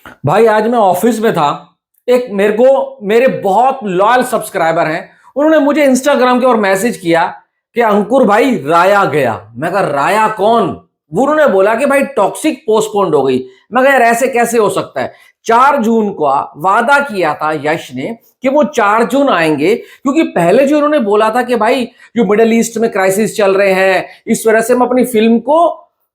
भाई आज मैं ऑफिस में था। एक मेरे बहुत लॉयल सब्सक्राइबर हैं। उन्होंने मुझे इंस्टाग्राम के और मैसेज किया कि अंकुर भाई राया गया। मैं कहा राया कौन? वो उन्होंने बोला कि भाई टॉक्सिक पोस्टपोन्ड हो गई। मैं कहा यार ऐसे कैसे हो सकता है? 4 जून को वादा किया था यश ने कि वो 4 जून आएंगे, क्योंकि पहले जो उन्होंने बोला था कि भाई जो मिडल ईस्ट में क्राइसिस चल रहे हैं इस वजह से हम अपनी फिल्म को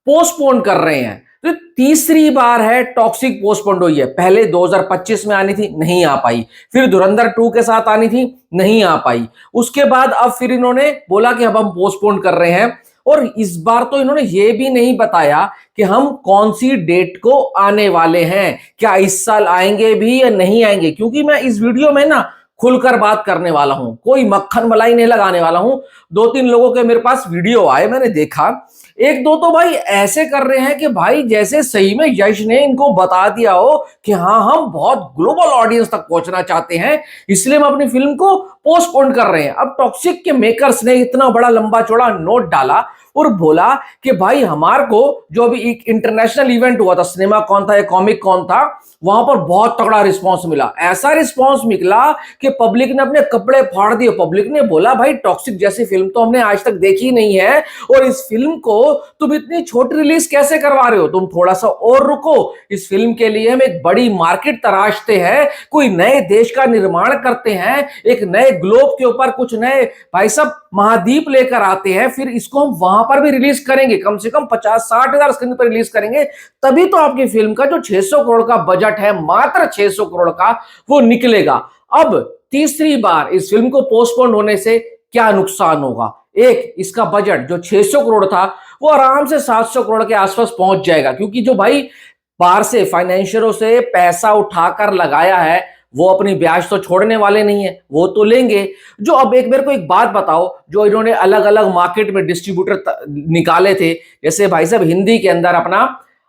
पोस्टपोन कर रहे हैं। तो तीसरी बार है टॉक्सिक पोस्टपोन्ड हुई है। पहले 2025 में आनी थी, नहीं आ पाई। फिर धुरंधर 2 के साथ आनी थी, नहीं आ पाई। उसके बाद अब फिर इन्होंने बोला कि अब हम पोस्टपोन कर रहे हैं। और इस बार तो इन्होंने ये भी नहीं बताया कि हम कौन सी डेट को आने वाले हैं, क्या इस साल आएंगे भी या नहीं आएंगे। क्योंकि मैं इस वीडियो में ना खुलकर बात करने वाला हूं, कोई मक्खन मलाई नहीं लगाने वाला हूं। 2-3 लोगों के मेरे पास वीडियो आए, मैंने देखा। एक दो तो भाई ऐसे कर रहे हैं कि भाई जैसे सही में यश ने इनको बता दिया हो कि हाँ हम बहुत ग्लोबल ऑडियंस तक पहुंचना चाहते हैं, इसलिए हम अपनी फिल्म को पोस्टपोन कर रहे हैं। अब टॉक्सिक के मेकर्स ने इतना बड़ा लंबा चौड़ा नोट डाला और बोला कि भाई हमारे को जो अभी एक इंटरनेशनल इवेंट हुआ था, सिनेमा कौन था या कॉमिक कौन था, वहां पर बहुत तगड़ा रिस्पांस मिला। ऐसा रिस्पांस निकला कि पब्लिक ने अपने कपड़े फाड़ दिए। पब्लिक ने बोला भाई टॉक्सिक जैसी फिल्म तो हमने आज तक देखी नहीं है, और इस फिल्म को तुम इतनी छोटी रिलीज कैसे करवा रहे हो? तुम थोड़ा सा और रुको, इस फिल्म के लिए हम एक बड़ी मार्केट तराशते हैं, कोई नए देश का निर्माण करते हैं, एक नए ग्लोब के ऊपर कुछ नए भाई साहब महाद्वीप लेकर आते हैं, फिर इसको हम वहां पर भी रिलीज करेंगे, कम से कम 50-60 हजार स्क्रीन पर रिलीज करेंगे, तभी तो आपकी फिल्म का जो 600 करोड़ का बजट है, मात्र 600 करोड़ का, वो निकलेगा। अब तीसरी बार इस फिल्म को पोस्टपोन होने से क्या नुकसान होगा? एक, इसका बजट जो 600 करोड़ था वो आराम से 700 करोड़ के आसपास पहुंच जाएगा, क्योंकि जो भाई बाहर से फाइनेंशियरों से पैसा उठाकर लगाया है वो अपनी ब्याज तो छोड़ने वाले नहीं है, वो तो लेंगे। जो अब एक मेरे को एक बात बताओ, जो इन्होंने अलग अलग मार्केट में डिस्ट्रीब्यूटर निकाले थे, जैसे भाई साहब हिंदी के अंदर अपना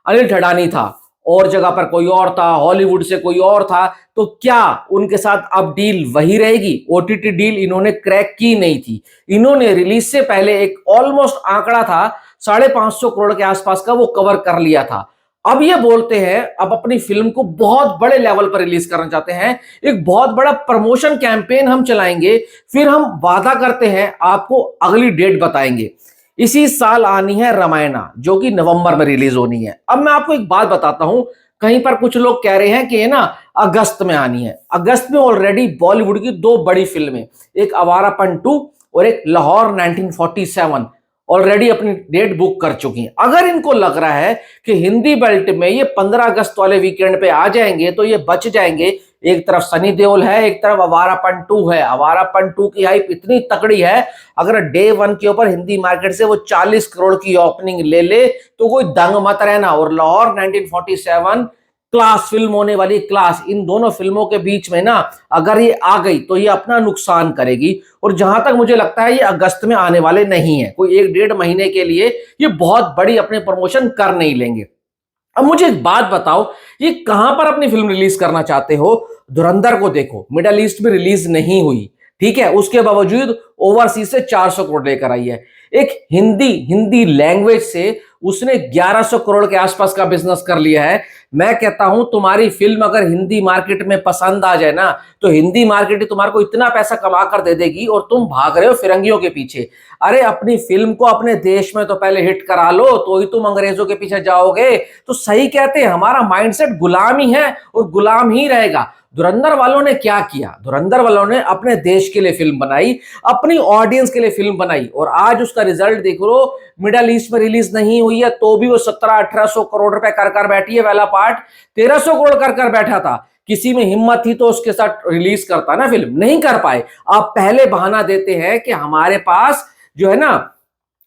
अनिल ठडानी था, और जगह पर कोई और था, हॉलीवुड से कोई और था, तो क्या उनके साथ अब डील वही रहेगी? ओटीटी डील इन्होंने क्रैक की नहीं थी। इन्होंने रिलीज से पहले एक ऑलमोस्ट आंकड़ा था 550 करोड़ के आसपास का, वो कवर कर लिया था। अब ये बोलते हैं अब अपनी फिल्म को बहुत बड़े लेवल पर रिलीज करना चाहते हैं, एक बहुत बड़ा प्रमोशन कैंपेन हम चलाएंगे, फिर हम वादा करते हैं आपको अगली डेट बताएंगे। इसी साल आनी है रामायणा, जो कि नवंबर में रिलीज होनी है। अब मैं आपको एक बात बताता हूं, कहीं पर कुछ लोग कह रहे हैं कि ये ना अगस्त में आनी है। अगस्त में ऑलरेडी बॉलीवुड की 2 बड़ी फिल्में, एक आवारापन 2 और एक लाहौर 1947, ऑलरेडी अपनी डेट बुक कर चुकी हैं। अगर इनको लग रहा है कि हिंदी बेल्ट में ये 15 अगस्त वाले वीकेंड पे आ जाएंगे तो ये बच जाएंगे, एक तरफ सनी देओल है, एक तरफ आवारापन 2 है। आवारापन 2 की हाइप इतनी तगड़ी है, अगर डे 1 के ऊपर हिंदी मार्केट से वो 40 करोड़ की ओपनिंग ले ले तो कोई दंग मत रहना। और लाहौर 1947 क्लास फिल्म होने वाली, क्लास। इन दोनों फिल्मों के बीच में ना अगर ये आ गई तो ये अपना नुकसान करेगी, और जहां तक मुझे लगता है ये अगस्त में आने वाले नहीं है, कोई 1-1.5 महीने के लिए ये बहुत बड़ी अपने प्रमोशन कर नहीं लेंगे। अब मुझे एक बात बताओ, ये कहां पर अपनी फिल्म रिलीज करना चाहते हो? धुरंधर को देखो, मिडल ईस्ट में रिलीज नहीं हुई, ठीक है, उसके बावजूद ओवरसीज से 400 करोड़ लेकर आई है। एक हिंदी हिंदी लैंग्वेज से उसने 1100 करोड़ के आसपास का बिजनेस कर लिया है। मैं कहता हूं तुम्हारी फिल्म अगर हिंदी मार्केट में पसंद आ जाए ना, तो हिंदी मार्केट ही तुम्हारे को इतना पैसा कमा कर दे देगी, और तुम भाग रहे हो फिरंगियों के पीछे। अरे अपनी फिल्म को अपने देश में तो पहले हिट करा लो, तो ही तुम अंग्रेजों के पीछे जाओगे। तो सही कहते हैं, हमारा माइंडसेट गुलाम ही है और गुलाम ही रहेगा। धुरंधर वालों ने क्या किया? धुरंधर वालों ने अपने देश के लिए फिल्म बनाई, अपनी ऑडियंस के लिए फिल्म बनाई, और आज उसका रिजल्ट देख लो। मिडल ईस्ट में रिलीज नहीं हुई है तो भी वो 1700-1800 करोड़ रुपए कर कर बैठी है। पहला पार्ट 1300 करोड़ कर कर बैठा था। किसी में हिम्मत थी तो उसके साथ रिलीज करता ना फिल्म, नहीं कर पाए। आप पहले बहाना देते हैं कि हमारे पास जो है ना,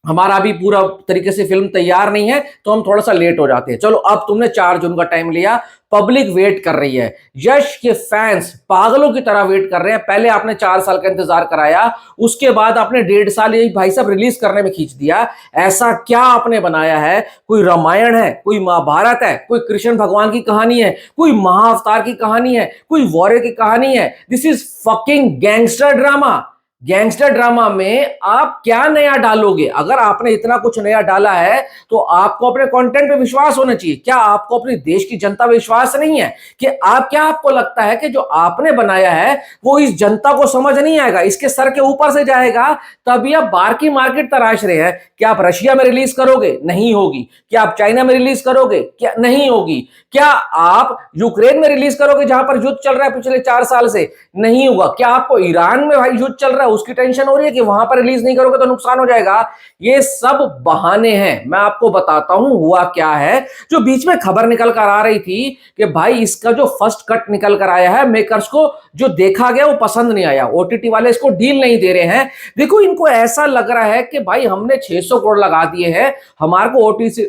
हमारा अभी पूरा तरीके से फिल्म तैयार नहीं है तो हम थोड़ा सा लेट हो जाते हैं। चलो अब तुमने 4 जून का टाइम लिया, पब्लिक वेट कर रही है, यश के फैंस पागलों की तरह वेट कर रहे हैं। पहले आपने 4 साल का इंतजार कराया, उसके बाद आपने 1.5 साल यही भाई साहब रिलीज करने में खींच दिया। ऐसा क्या आपने बनाया है? कोई रामायण है, कोई महाभारत है, कोई कृष्ण भगवान की कहानी है, कोई महाअवतार की कहानी है, कोई वॉरियर की कहानी है? This is fucking gangster drama. Gangster drama में आप क्या नया डालोगे? अगर आपने इतना कुछ नया डाला है तो आपको अपने कंटेंट पे विश्वास होना चाहिए। क्या आपको अपने देश की जनता पे विश्वास नहीं है कि आपको लगता है कि जो आपने बनाया है वो इस जनता को समझ नहीं आएगा, इसके सर के ऊपर से जाएगा? तभी आप बाहर की मार्केट तराश रहे हैं। क्या आप रशिया में रिलीज करोगे? नहीं होगी। क्या आप चाइना में रिलीज करोगे? क्या नहीं होगी। क्या आप यूक्रेन में रिलीज करोगे जहां पर युद्ध चल रहा है पिछले 4 साल से? नहीं होगा। क्या आपको ईरान में भाई युद्ध चल रहा है उसकी टेंशन हो रही है कि वहां पर रिलीज नहीं करोगे तो नुकसान हो जाएगा? ये सब बहाने हैं। मैं आपको बताता हूं हुआ क्या है। जो बीच में खबर निकल कर आ रही थी कि भाई इसका जो फर्स्ट कट निकल कर आया है, मेकर्स को जो देखा गया वो पसंद नहीं आया, ओटीटी वाले इसको डील नहीं दे रहे हैं। देखो, इनको ऐसा लग रहा है कि भाई हमने 600 करोड़ लगा दिए हैं, हमारे को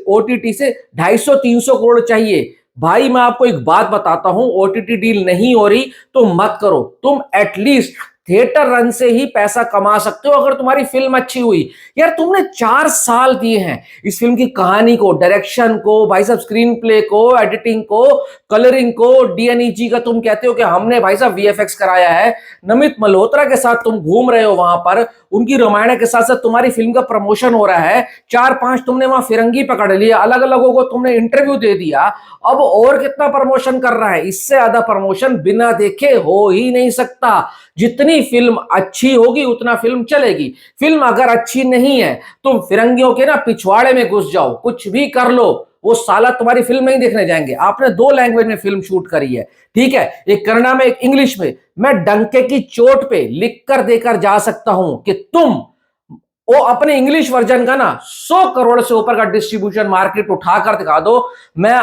ओटीटी से 250-300 करोड़ चाहिए। भाई मैं आपको एक बात बताता हूं, ओटीटी डील नहीं हो रही तो मत करो। तुम एटलीस्ट थिएटर रन से ही पैसा कमा सकते हो अगर तुम्हारी फिल्म अच्छी हुई। यार तुमने 4 साल दिए हैं इस फिल्म की कहानी को, डायरेक्शन को, भाई साहब स्क्रीन प्ले को, एडिटिंग को, कलरिंग को, डीएनईजी का तुम कहते हो कि हमने भाई साहब वीएफएक्स कराया है। नमित मल्होत्रा के साथ तुम घूम रहे हो वहां पर, उनकी रामायण के साथ साथ तुम्हारी फिल्म का प्रमोशन हो रहा है। 4-5 तुमने वहां फिरंगी पकड़ लिए, अलग अलगों को तुमने इंटरव्यू दे दिया। अब और कितना प्रमोशन कर रहा है? इससे ज्यादा प्रमोशन बिना देखे हो ही नहीं सकता। जितनी फिल्म अच्छी होगी उतना फिल्म चलेगी। फिल्म अगर अच्छी नहीं है तुम फिरंगियों के ना पिछवाड़े में घुस जाओ, कुछ भी कर लो, वो साला तुम्हारी फिल्म नहीं देखने जाएंगे। आपने 2 लैंग्वेज में फिल्म शूट करी है, ठीक है, एक कन्नड़ा में एक इंग्लिश में। मैं डंके की चोट पे लिख कर देकर जा सकता हूं कि तुम वो अपने इंग्लिश वर्जन का ना 100 करोड़ से ऊपर का डिस्ट्रीब्यूशन मार्केट उठाकर दिखा दो, मैं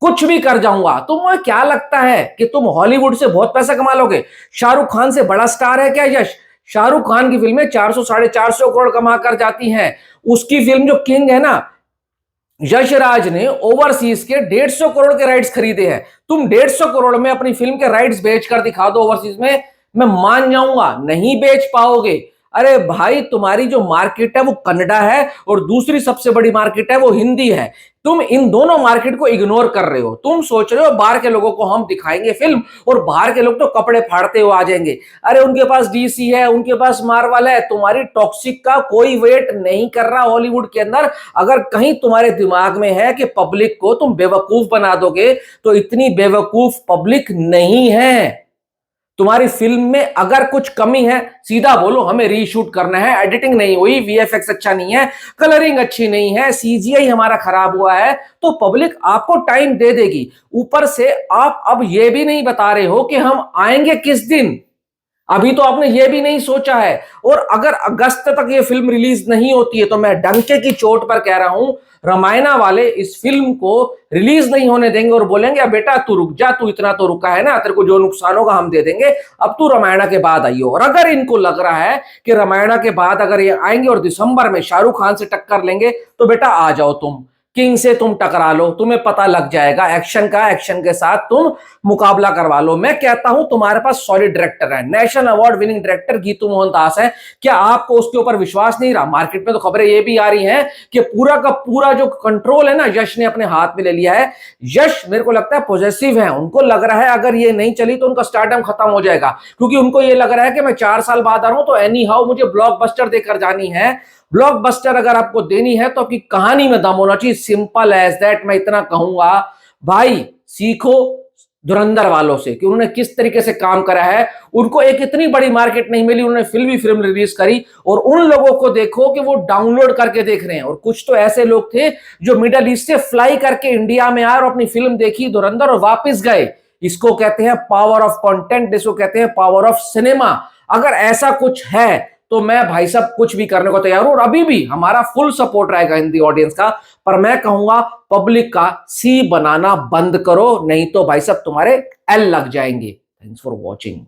कुछ भी कर जाऊंगा। तुम्हें क्या लगता है कि तुम हॉलीवुड से बहुत पैसा कमा लोगे? शाहरुख खान से बड़ा स्टार है क्या यश? शाहरुख खान की फिल्में 400-450 करोड़ कमा कर जाती हैं। उसकी फिल्म जो किंग है ना, यश राज ने ओवरसीज के 150 करोड़ के राइट्स खरीदे हैं। तुम 150 करोड़ में अपनी फिल्म के राइट्स बेच कर दिखा दो ओवरसीज में, मैं मान जाऊंगा। नहीं बेच पाओगे। अरे भाई तुम्हारी जो मार्केट है वो कन्नड़ा है और दूसरी सबसे बड़ी मार्केट है वो हिंदी है। तुम इन दोनों मार्केट को इग्नोर कर रहे हो। तुम सोच रहे हो बाहर के लोगों को हम दिखाएंगे फिल्म और बाहर के लोग तो कपड़े फाड़ते हुए आ जाएंगे। अरे उनके पास डीसी है, उनके पास मार्वल है, तुम्हारी टॉक्सिक का कोई वेट नहीं कर रहा हॉलीवुड के अंदर। अगर कहीं तुम्हारे दिमाग में है कि पब्लिक को तुम बेवकूफ बना दोगे तो इतनी बेवकूफ पब्लिक नहीं है। तुम्हारी फिल्म में अगर कुछ कमी है सीधा बोलो, हमें रीशूट करना है, एडिटिंग नहीं हुई, वीएफएक्स अच्छा नहीं है, कलरिंग अच्छी नहीं है, सीजीआई हमारा खराब हुआ है, तो पब्लिक आपको टाइम दे देगी। ऊपर से आप अब ये भी नहीं बता रहे हो कि हम आएंगे किस दिन। अभी तो आपने ये भी नहीं सोचा है। और अगर अगस्त तक ये फिल्म रिलीज नहीं होती है तो मैं डंके की चोट पर कह रहा हूं, रामायणा वाले इस फिल्म को रिलीज नहीं होने देंगे और बोलेंगे अब बेटा तू रुक जा, तू इतना तो रुका है ना, तेरे को जो नुकसान होगा हम दे देंगे, अब तू रामायणा के बाद आइयो। और अगर इनको लग रहा है कि रामायणा के बाद अगर ये आएंगे और दिसंबर में शाहरुख खान से टक्कर लेंगे तो बेटा आ जाओ, तुम किंग से तुम टकरा लो, तुम्हें पता लग जाएगा एक्शन का, एक्शन के साथ तुम मुकाबला करवा लो। मैं कहता हूं तुम्हारे पास सॉलिड डायरेक्टर है, national award winning director Geetu Mohan Das है। क्या आपको उसके ऊपर विश्वास नहीं रहा? मार्केट में तो खबरें ये भी आ रही हैं कि पूरा का पूरा जो कंट्रोल है ना यश ने अपने हाथ में ले लिया है। यश मेरे को लगता है पॉजिटिव है, उनको लग रहा है अगर ये नहीं चली तो उनका स्टारडम खत्म हो जाएगा, क्योंकि उनको ये लग रहा है कि मैं 4 साल बाद आ रहा हूं तो एनी हाउ मुझे ब्लॉकबस्टर देकर जानी है। ब्लॉकबस्टर अगर आपको देनी है तो आपकी कहानी में दम होना चाहिए, सिंपल एज दैट। मैं इतना कहूंगा भाई, सीखो धुरंधर वालों से कि उन्होंने किस तरीके से काम करा है। उनको एक इतनी बड़ी मार्केट नहीं मिली, उन्होंने फिल्म रिलीज करी और उन लोगों को देखो कि वो डाउनलोड करके देख रहे हैं। और कुछ तो ऐसे लोग थे जो मिडल ईस्ट से फ्लाई करके इंडिया में आए और अपनी फिल्म देखी धुरंधर और वापस गए। इसको कहते हैं पावर ऑफ कंटेंट, इसको कहते हैं पावर ऑफ सिनेमा। अगर ऐसा कुछ है तो मैं भाई साहब कुछ भी करने को तैयार हूं और अभी भी हमारा फुल सपोर्ट रहेगा हिंदी ऑडियंस का। पर मैं कहूंगा पब्लिक का सी बनाना बंद करो, नहीं तो भाई साहब तुम्हारे एल लग जाएंगे। Thanks for watching.